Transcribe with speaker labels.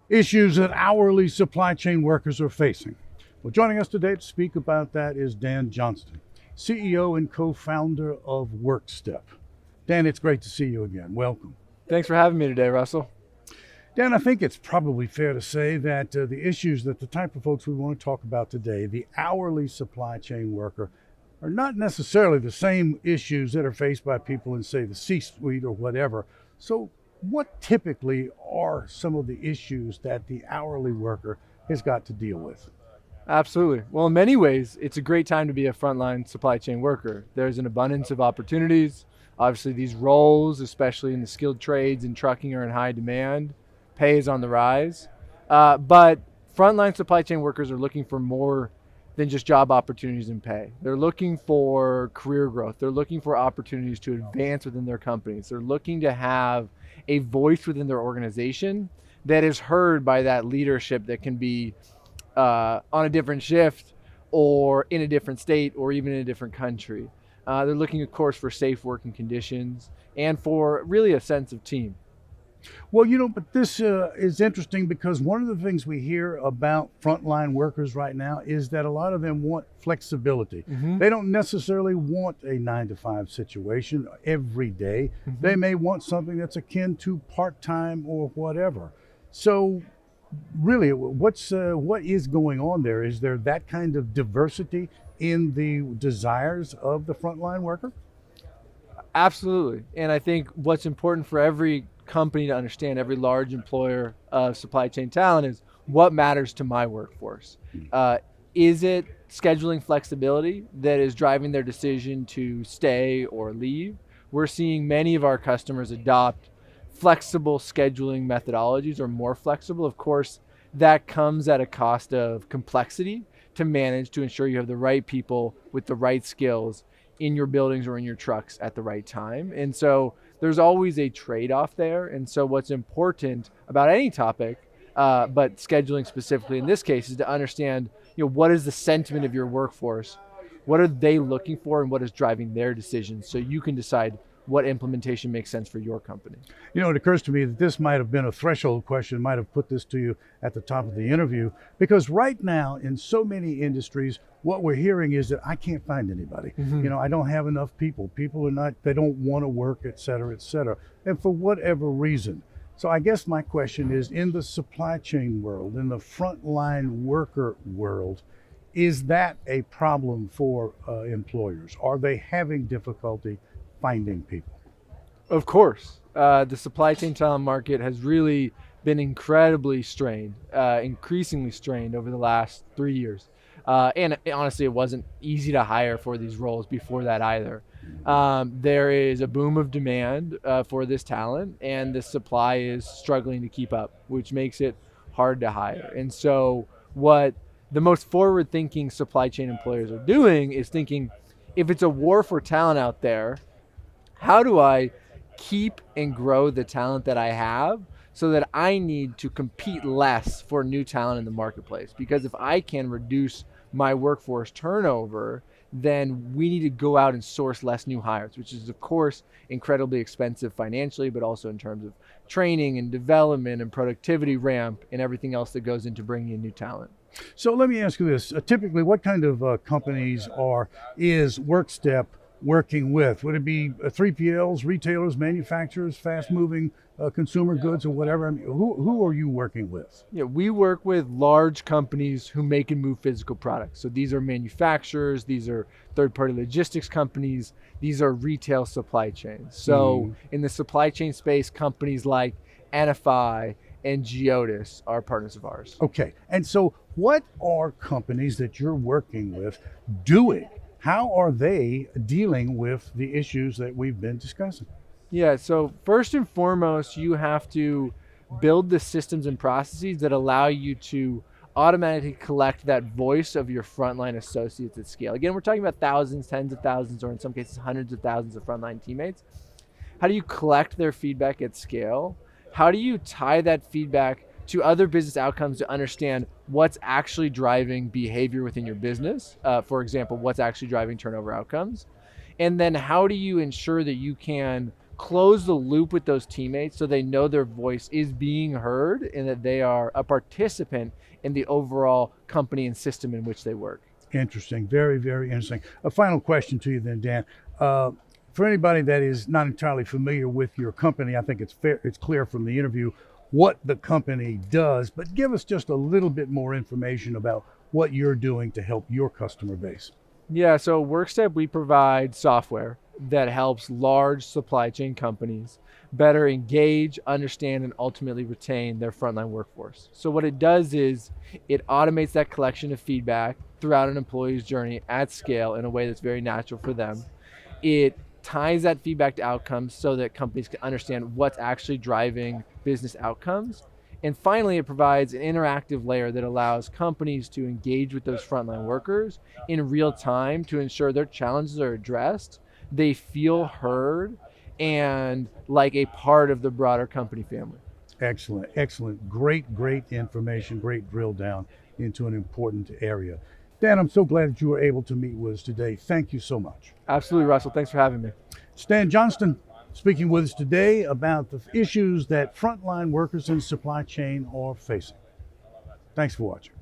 Speaker 1: issues that hourly supply chain workers are facing. Well, joining us today to speak about that is Dan Johnston, CEO and co-founder of WorkStep. Dan, it's great to see you again. Welcome.
Speaker 2: Thanks for having me today, Russell.
Speaker 1: Dan, I think it's probably fair to say that the issues that the type of folks we want to talk about today, the hourly supply chain worker, are not necessarily the same issues that are faced by people in, say, the C-suite or whatever. So what typically are some of the issues that the hourly worker has got to deal with?
Speaker 2: Absolutely. Well, in many ways, it's a great time to be a frontline supply chain worker. There's an abundance of opportunities. Obviously, these roles, especially in the skilled trades and trucking, are in high demand. Pay is on the rise. But frontline supply chain workers are looking for more than just job opportunities and pay. They're looking for career growth. They're looking for opportunities to advance within their companies. They're looking to have a voice within their organization that is heard by that leadership that can be on a different shift or in a different state or even in a different country. They're looking, of course, for safe working conditions and for really a sense of team.
Speaker 1: Well, but this is interesting because one of the things we hear about frontline workers right now is that a lot of them want flexibility. They don't necessarily want a 9-to-5 situation every day. They may want something that's akin to part-time or whatever. So really, what is going on there? Is there that kind of diversity in the desires of the frontline worker?
Speaker 2: Absolutely. And I think what's important for every company to understand, every large employer of supply chain talent, is what matters to my workforce. Is it scheduling flexibility that is driving their decision to stay or leave? We're seeing many of our customers adopt flexible scheduling methodologies, or more flexible. Of course, that comes at a cost of complexity to manage, to ensure you have the right people with the right skills in your buildings or in your trucks at the right time. And so there's always a trade-off there. And so what's important about any topic, but scheduling specifically in this case, is to understand, what is the sentiment of your workforce? What are they looking for, and what is driving their decisions, so you can decide what implementation makes sense for your company.
Speaker 1: It occurs to me that this might have been a threshold question, might have put this to you at the top of the interview, because right now in so many industries, what we're hearing is that I can't find anybody. I don't have enough people. People are not, they don't want to work, et cetera, and for whatever reason. So I guess my question is, in the supply chain world, in the frontline worker world, is that a problem for employers? Are they having difficulty finding people?
Speaker 2: Of course. The supply chain talent market has really been incredibly strained, increasingly strained over the last 3 years. And honestly, it wasn't easy to hire for these roles before that either. There is a boom of demand for this talent, and the supply is struggling to keep up, which makes it hard to hire. And so what the most forward-thinking supply chain employers are doing is thinking, if it's a war for talent out there, how do I keep and grow the talent that I have, so that I need to compete less for new talent in the marketplace? Because if I can reduce my workforce turnover, then we need to go out and source less new hires, which is, of course, incredibly expensive financially, but also in terms of training and development and productivity ramp and everything else that goes into bringing in new talent.
Speaker 1: So let me ask you this. Typically, what kind of companies is WorkStep working with? Would it be 3PLs, retailers, manufacturers, fast-moving consumer goods, or whatever? I mean, who are you working with?
Speaker 2: Yeah, we work with large companies who make and move physical products. So these are manufacturers, these are third-party logistics companies, these are retail supply chains. So in the supply chain space, companies like NFI and Geodis are partners of ours.
Speaker 1: Okay, and so what are companies that you're working with doing? How are they dealing with the issues that we've been discussing?
Speaker 2: Yeah, so first and foremost, you have to build the systems and processes that allow you to automatically collect that voice of your frontline associates at scale. Again, we're talking about thousands, tens of thousands, or in some cases, hundreds of thousands of frontline teammates. How do you collect their feedback at scale? How do you tie that feedback to other business outcomes to understand what's actually driving behavior within your business? For example, what's actually driving turnover outcomes? And then how do you ensure that you can close the loop with those teammates so they know their voice is being heard and that they are a participant in the overall company and system in which they work.
Speaker 1: Interesting. Very, very interesting. A final question to you then, Dan. For anybody that is not entirely familiar with your company, I think it's clear from the interview what the company does, but give us just a little bit more information about what you're doing to help your customer base.
Speaker 2: Yeah, so WorkStep, we provide software that helps large supply chain companies better engage, understand, and ultimately retain their frontline workforce. So what it does is it automates that collection of feedback throughout an employee's journey at scale in a way that's very natural for them. It ties that feedback to outcomes so that companies can understand what's actually driving business outcomes. And finally, it provides an interactive layer that allows companies to engage with those frontline workers in real time to ensure their challenges are addressed, they feel heard, and like a part of the broader company family.
Speaker 1: Excellent, excellent. Great, great information, great drill down into an important area. Dan, I'm so glad that you were able to meet with us today. Thank you so much.
Speaker 2: Absolutely, Russell. Thanks for having me.
Speaker 1: It's Dan Johnston speaking with us today about the issues that frontline workers in supply chain are facing. Thanks for watching.